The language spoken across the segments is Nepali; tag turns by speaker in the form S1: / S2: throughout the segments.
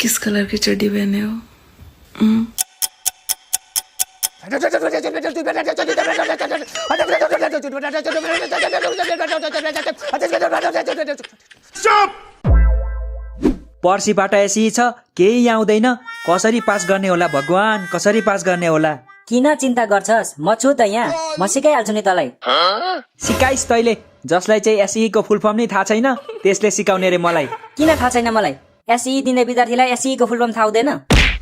S1: किस कलर की चड्डी पहने हो?
S2: पर्सिबाट एसी छ, केही आउँदैन। कसरी पास गर्ने होला भगवान, कसरी पास गर्ने होला?
S3: किन चिन्ता गर्छस्? म छु त यहाँ, म सिकाइहाल्छु नि तँलाई।
S2: सिकाइस् तैले, जसलाई चाहिँ एसई को फुल फर्म नै थाहा छैन त्यसले सिकाउने रे मलाई।
S3: किन थाहा छैन मलाई? एसई दिने विद्यार्थीलाई एसई को फुल फर्म थाहा हुँदैन?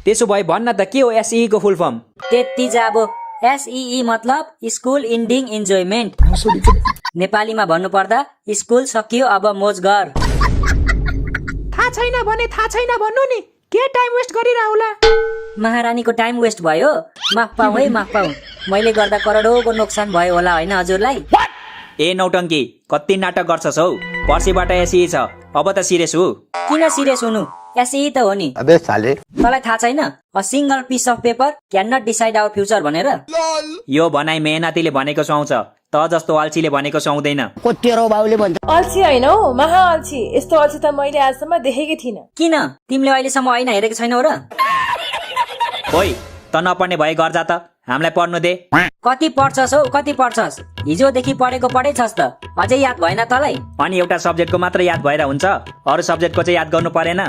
S2: त्यसो भए भन्न त के हो एसई को फुल फर्म?
S3: त्यति जाबो। एसई मतलब स्कुल इन्डिङ इन्जोयमेन्ट। नेपालीमा भन्नु पर्दा स्कुल सकियो अब मोज गर।
S4: थाहा छैन भने थाहा छैन भन्नु नि, के टाइम वेस्ट गरिरहला?
S3: महारानीको टाइम वेस्ट भयो। माफ पाऊ है, माफ पाऊ। मैले गर्दा करोडौँको नोक्सान भयो होला होइन हजुरलाई?
S2: ए नौटङ्की, कति नाटक गर्छस् हौ? पर्सिबाट एसई छ, अब त सिरियस हो।
S3: किन सिरियस हुनु? एसई त हो नि।
S5: अबे साले,
S3: तँलाई थाहा छैन a single piece of paper can not decide our future भनेर?
S2: यो भनाइ मेहनतीले भनेको सुहाउँछ, त जस्तो अल्छीले भनेको सुहाउँदैन।
S5: तेरो बाउले भन्छ
S6: अल्छी होइन हौ, महा अल्छी। यस्तो अल्छी त मैले आजसम्म देखेकै थिइनँ।
S3: किन तिमीले अहिलेसम्म ऐना हेरेको छैनौ र?
S2: ओइ, त नपढ्ने भए घर जा त, हामीलाई पढ्नु दे।
S3: कति पढ्छस् हौ, कति पढ्छस्? हिजोदेखि पढेको पढेछस् त, अझै याद भएन तँलाई?
S2: अनि एउटा सब्जेक्टको मात्र याद भएर हुन्छ, अरू सब्जेक्टको चाहिँ याद गर्नु परेन?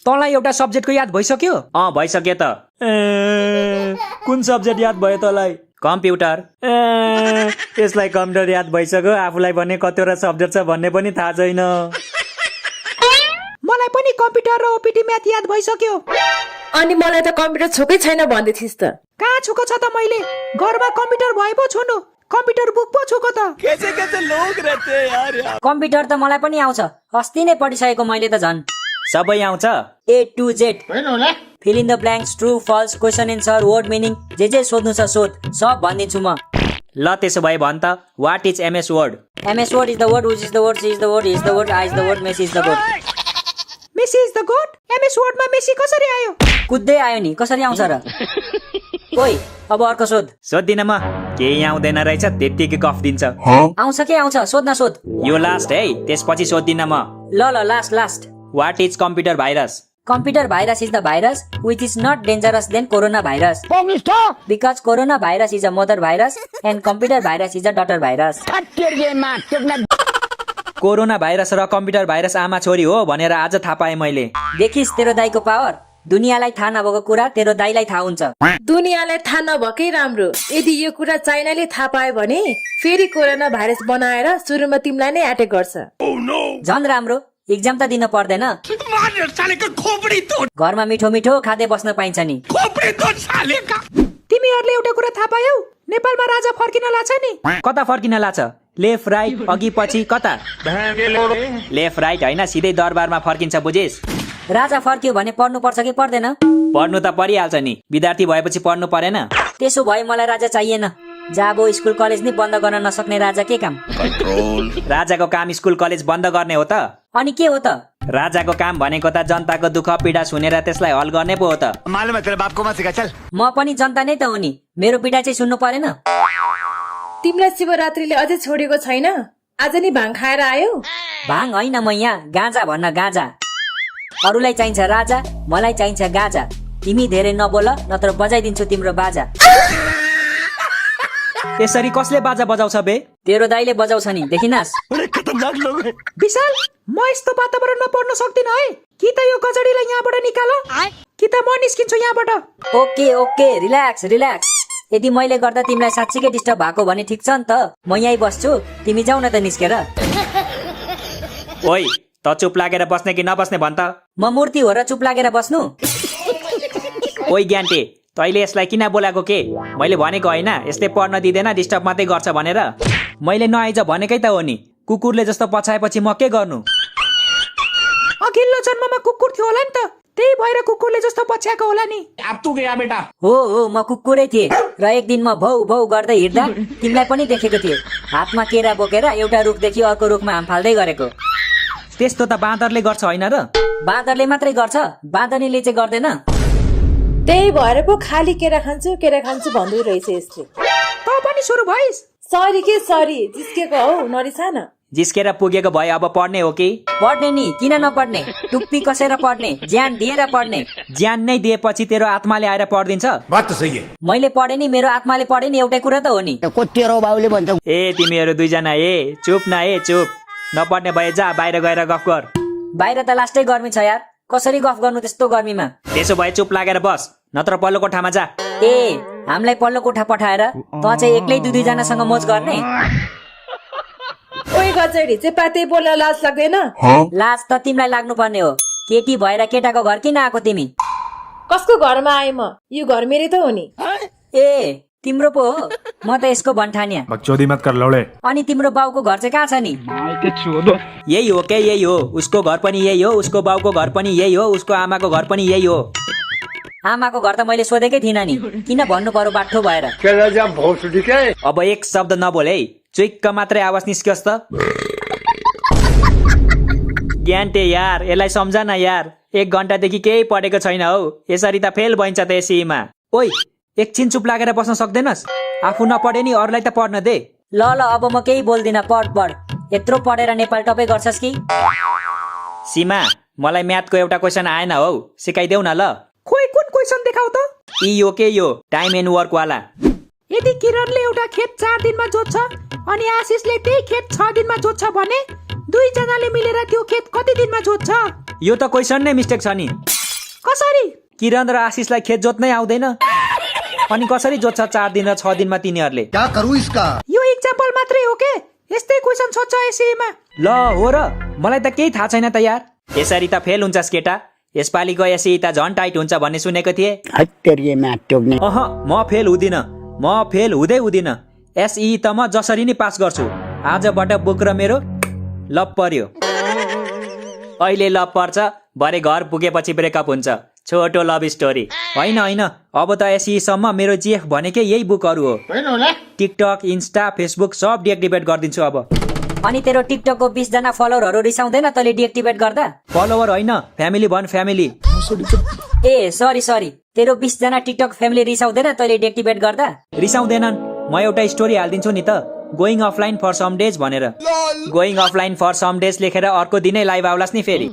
S2: तँलाई एउटा सब्जेक्टको याद भइसक्यो? भइसक्यो त। कुन सब्जेक्ट याद भयो तँलाई? कम्प्युटर। यसलाई कम्प्युटर याद भइसक्यो, आफूलाई भने कतिवटा सब्जेक्ट छ भन्ने पनि थाहा छैन।
S4: मलाई पनि कम्प्युटर र ओपिटी म्याथ याद भइसक्यो।
S6: अनि मलाई त कम्प्युटर छोकै छैन भन्दै थिइस् त।
S4: कहाँ छुको छ त मैले? घरमा कम्प्युटर भए पो छुनु, कम्प्युटर बुक पो छुको त।
S3: कम्प्युटर त मलाई पनि आउँछ, अस्ति नै पढिसकेको मैले त झन्।
S2: सबै आउँछ?
S3: A to Z। Fill in the blanks, true false, question answer, word meaning, जे सोध्नु छ सोध, सब भनिदिन्छु म।
S2: ल त्यसो भए भन् त, what is MS Word?
S3: MS Word is the word, which is the word, C is the word, is the word, I is the word, Messi is the word.
S4: Messi is the god? MS वर्डमा मेसी कसरी आयो?
S3: कुद्दै आयो नि, कसरी आउँछ र? ओइ, अब अर्को सोध।
S2: सोध्दिन म, केही आउँदैन रहेछ, त्यत्तिकै गफ दिन्छ।
S3: आउँछ के आउँछ, सोध्न सोध।
S2: यो लास्ट है, त्यसपछि सोध्दिन म।
S3: ल last.
S2: What is computer virus?
S3: Computer virus is the virus which is not dangerous than coronavirus. Because coronavirus is a mother virus and computer virus is a daughter virus.
S2: Corona virus र कम्प्युटर भाइरस आमा छोरी हो भनेर आज थाहा पाएँ मैले।
S3: देखिस् तेरो दाइको पावर? दुनियाँलाई थाहा नभएको कुरा तेरो दाइलाई थाहा हुन्छ।
S6: दुनियाँलाई थाहा नभएकै राम्रो। यदि यो कुरा चाइनाले थाहा पायो भने फेरि कोरोना भाइरस बनाएर सुरुमा तिमीलाई नै एटेक गर्छ।
S3: झन् राम्रो, एक्जाम त दिन पर्दैन। घरमा मिठो मिठो खाँदै बस्न पाइन्छ नि।
S4: तिमीहरूले एउटा कुरा थाहा पायौ? नेपालमा राजा फर्किन लाग्छ नि।
S2: कता फर्किन लाग्छ? लेफ्ट राइट, अघि पछि, कता? लेफ्ट राइट होइन, सिधै दरबारमा फर्किन्छ, बुझिस्?
S3: राजा फर्कियो भने पढ्नु पर्छ कि पर्दैन?
S2: पढ्नु त परिहाल्छ नि, विद्यार्थी भएपछि पढ्नु परेन?
S3: त्यसो भए मलाई राजा चाहिएन। जाबो स्कुल कलेज नै बन्द गर्न नसक्ने राजा के काम?
S2: राजाको काम स्कुल कलेज बन्द गर्ने हो त?
S3: अनि के हो त?
S2: राजाको काम भनेको त जनताको दुःख पीडा सुनेर त्यसलाई हल गर्ने पो हो त।
S5: मालूम है तेरे बाप को मत सिखा, चल।
S3: म पनि जनता नै त हो नि, मेरो पीडा चाहिँ सुन्नु परेन?
S6: तिमीलाई शिवरात्रिले अझै छोडेको छैन? आज नि भाङ खाएर आयो?
S3: भाङ होइन म यहाँ गाँजा भन्न, गाँजा। अरूलाई चाहिन्छ राजा, मलाई चाहिन्छ गाँजा। तिमी धेरै नबोल नत्र बजाइदिन्छु तिम्रो बाजा।
S2: यसरी कसले बाजा बजाउँछ बे?
S3: तेरो दाइले बजाउँछ नि, देखिनास्?
S4: विशाल, म यस्तो वातावरणमा पढ्न सक्दिन है। कि त यो गजडीलाई यहाँबाट निकाल, कि त म निस्किन्छु यहाँबाट।
S3: Okay relax. यदि मैले गर्दा तिमीलाई साँच्चीकै डिस्टर्ब भएको भने ठिक छ नि त, म यहीँ बस्छु, तिमी जाऊ न त निस्केर।
S2: ओइ, त चुप लागेर बस्ने कि नबस्ने भन् त?
S3: म मूर्ति हो र चुप लागेर बस्नु?
S2: ओइ ज्ञान्ते, तैले यसलाई किन बोलाएको के? मैले भनेको होइन यसले पढ्न दिँदैन, डिस्टर्ब मात्रै गर्छ भनेर। मैले नआइज भनेकै त हो नि। कुकुरले जस्तो पछाएपछि म के गर्नु?
S4: अघिल्लो जन्ममा कुकुर थियो होला नि त, त्यही भएर कुकुरले जस्तो पछ्याएको होला नि।
S7: अब तू गया बेटा।
S3: हो म कुकुरै थिएँ र एक दिन म भौ भौ गर्दै हिँड्दा तिमीलाई पनि देखेको थिएँ, हातमा केरा बोकेर एउटा रुखदेखि अर्को रुखमा हाम फाल्दै गरेको।
S2: त्यस्तो त बाँदरले गर्छ होइन र?
S3: बाँदरले मात्रै गर्छ, बाँदरनीले चाहिँ गर्दैन।
S6: त्यही भएर पो खाली केरा खान्छु भन्दै रहेछ यसले।
S4: त पनि सुरु भइस्?
S6: सरी जिस्केको हौ, नरिसा न।
S2: जिस्केर पुगेको भए अब पढ्ने हो कि
S3: पढ्ने नि किन नपढ्ने टुप्पी कसेर पढ्ने ज्यान दिएर पढ्ने
S2: ज्यान नै दिएपछि तेरो आत्माले आएर पढिदिन्छ
S1: बात तो सही है।
S3: मैले पढे नि मेरो आत्माले पढे नि एउटै कुरा त हो नि
S5: को तेरो बाउले भन्छ
S2: ए तिमीहरू दुईजना चुप न चुप नपढ्ने भए जा बाहिर गएर गफ गर
S3: बाहिर त लास्टै गर्मी छ यार कसरी गफ गर्नु त्यस्तो गर्मीमा
S2: त्यसो भए चुप लागेर बस नत्र पल्लो कोठामा जा
S3: ए हामीलाई पल्लो कोठा पठाएर त चाहिँ एक्लै दुई दुईजनासँग मोज गर्ने
S6: ओइ गजडी चाहिँ पातै बोल्न लाज लाग्दैन
S3: लाज त तिमीलाई लाग्नु पर्ने हो केटी भएर केटाको घर किन आएको तिमी
S6: कसको घरमा आए म यो घर मेरै त हो नि
S3: ए तिम्रो पो हो म त यसको भन्ठानिया
S1: बकचोदी मत कर लौड़े।
S3: अनि तिम्रो बाउको घर चाहिँ कहाँ छ नि
S2: यही हो के यही हो उसको घर पनि यही हो उसको बाउको घर पनि यही हो उसको आमाको घर पनि यही हो
S3: आमाको घर त मैले सोधेकै थिइनँ नि किन भन्नु पर्यो बाठो भएर
S2: अब एक शब्द नबोल है चुइक्क मात्रै आवाज निस्कियोस् त ज्ञानटे यार यसलाई सम्झ न यार 1 घण्टादेखि केही पढेको छैन हौ यसरी त फेल भइन्छ त एसीमा ओइ एकछिन चुप लागेर बस्न सक्दैनस् आफू नपढे नि अरूलाई त पढ्न दे
S3: ल अब म केही बोल्दिन पढ यत्रो पढेर नेपाल टपै गर्छस् कि
S2: सीमा मलाई म्याथको एउटा क्वेसन आएन हौ सिकाइदेऊ न ल
S4: खोइ कुन क्वेसन देखाउ त
S2: यो टाइम एन्ड वर्क वाला
S4: यदि किरणले एउटा खेत 4 दिनमा जोत्छ अनि आशिषले त्यही खेत 6 दिनमा जोत्छ भने दुई जनाले मिलेर त्यो खेत कति दिनमा जोत्छ
S2: यो त क्वेसन नै मिस्टेक छ नि
S4: कसरी
S2: किरण र आशिषलाई खेत जोत्नै आउँदैन अनि कसरी जोत्छ 4 दिन र 6 दिनमा तिनीहरूले
S5: क्या करूं इसका
S4: यो एक्जाम्पल मात्रै हो के यस्तै क्वेसन सोध्छ एसीमा
S2: ल हो र मलाई त केही थाहा छैन त यार यसरी त फेल हुन्छस् केटा यसपालिको एसी त झन् टाइट हुन्छ भन्ने सुनेको थिएँ
S5: हत्तेरिए म्याथ टोक्ने
S2: म फेल हुँदिन म फेल हुँदैन एसई त म जसरी नै पास गर्छु आजबाट बुक र मेरो लप पर्यो अहिले लप पर्छ भरे घर पुगेपछि ब्रेकअप हुन्छ छोटो लभ स्टोरी होइन अब त एसई सम्म मेरो जिएफ भनेकै यही बुकहरू हो टिकटक इन्स्टा फेसबुक सब डिएक्टिभेट गरिदिन्छु अब
S3: अनि तेरो टिकटकको 20 जना फलोअरहरू रिसाउँदैन तैले डिएक्टिभेट गर्दा
S2: फलोवर होइन फ्यामिली भन फ्यामिली
S3: ए सरी तेरो 20 जना टिकटक फ्यामिली रिसाउँदैन तैले डिएक्टिभेट गर्दा
S2: रिसाउँदैनन् म एउटा स्टोरी हालिदिन्छु नि त going offline for some days भनेर going offline for some days लेखेर अर्को दिनै लाइभ आउलास् नि फेरि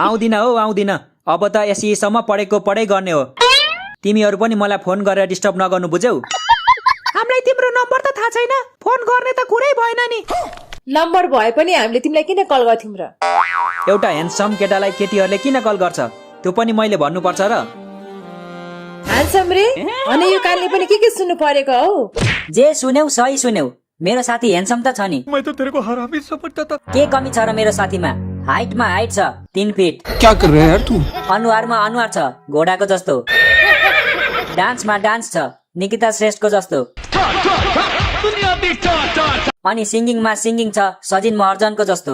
S2: आउँदिन अब त एसईसम्म पढेको पढाइ गर्ने हो तिमीहरू पनि मलाई फोन गरेर डिस्टर्ब नगर्नु बुझ्यौ
S4: हामीलाई तिम्रो नम्बर त थाहा छैन फोन गर्ने त कुरै भएन नि
S6: नम्बर भए पनि हामीले तिमीलाई किन कल गर्थ्यौं र
S2: एउटा ह्यान्डसम केटालाई केटीहरूले किन कल गर्छ त्यो पनि मैले भन्नुपर्छ र
S6: ह्यान्डसम रे अनि यो कानले पनि के सुन्नु परेको हौ
S3: जे सुन्यौ सही सुन्यौ मेरो साथी ह्यान्डसम त छ नि
S1: मैं तो तेरे को हरामी समझता था।
S3: के कमी छ र मेरो साथीमा हाइटमा हाइट छ 3 फिट
S1: क्या कर रहे हैं यार तू?
S3: अनुहारमा अनुहार छ घोडाको जस्तो डान्समा डान्स छ निकिता श्रेष्ठको जस्तो अनि सिंगिङमा सिंगिङ छ सजिन महर्जनको जस्तो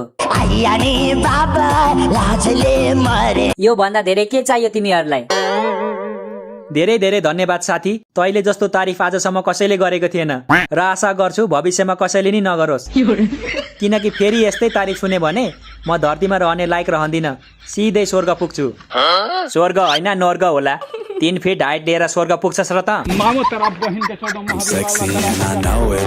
S3: यो भन्दा धेरै के चाहियो तिमीहरूलाई
S2: धेरै धेरै धन्यवाद साथी तैले जस्तो तारिफ आजसम्म कसैले गरेको थिएन र आशा गर्छु भविष्यमा कसैले नि नगरोस् किनकि फेरि यस्तै तारिफ सुने भने म धरतीमा रहने लायक रहँदिन सिधै स्वर्ग पुग्छु स्वर्ग होइन नर्ग होला 3 फिट हाइट लिएर स्वर्ग पुग्छस् र त
S7: Sexy and I know it.